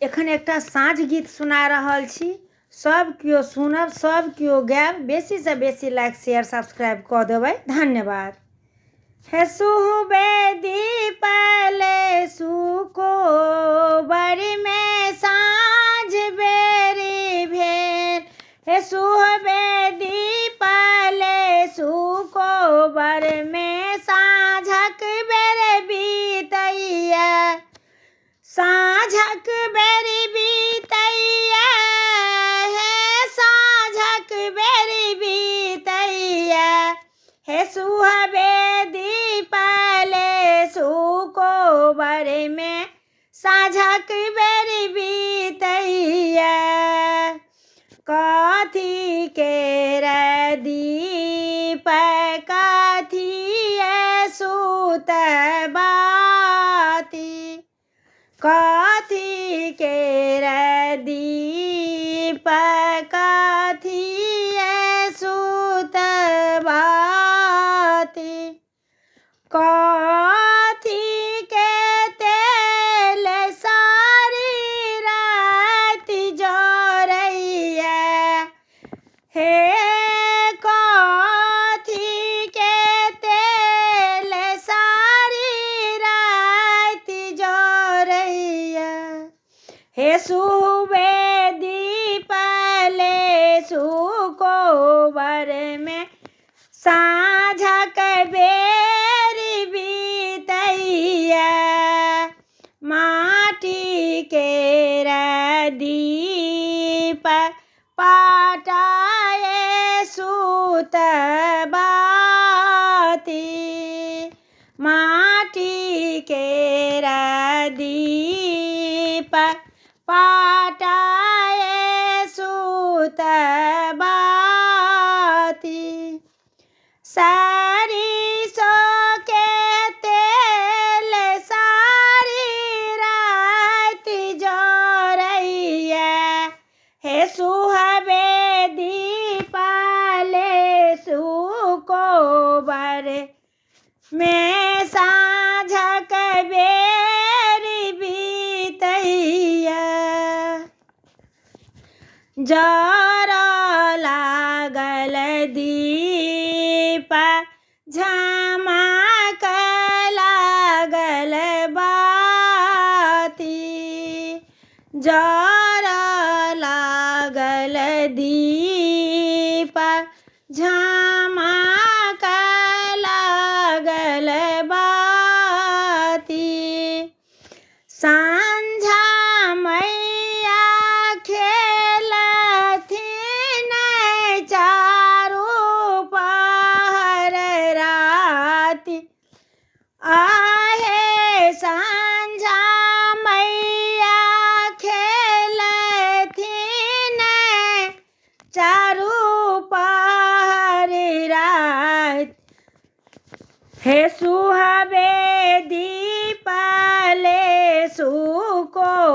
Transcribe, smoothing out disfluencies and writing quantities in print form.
एखन एकटा साँझ गीत सुना रहल छी। सब केओ सुनब, सब केओ गायब। बेसी से बेसी लाइक शेयर सब्सक्राइब कऽ देबै। धन्यवाद। हे सुहबे दीपले सुको बड़ी में साँझ बेरी भेल। हे सुहबे दीपले सुको बड़ में साँझक बेर बीतैया। साँझक बेरी बीतैया, हे साँझक बेरी बीतैया। हे सुहबे दीपले सुको बड़ में साँझक बेरी बीतैया। कथी के दीप कथी सुत बाती। कथी के दीप कथी सुत बाती। कथी के तेल सारी रात जोरैया। हे कथी के तेल सारी रात जोरैया। हे सुहबे दीपले सुको बड़ में साँझक बेरी बीतैया। माटी के दीप पाटाए सुत बाती। माटी के दीप पाटाए सुत बाती। सरिसो के तेल सारी रात जोरैया। हे सुहबे दीपले सुको बड़ में साँझक बेरी बीतैया। जर लागल दीप झमक लागल बाती। जर लागल दीप झमक लागल बाती। सांझा मैया खेलथिन चारू पहर राति। आहे सांझा मैया खेलथिन चारू पहर राति। हे सुहबे दीपले सुको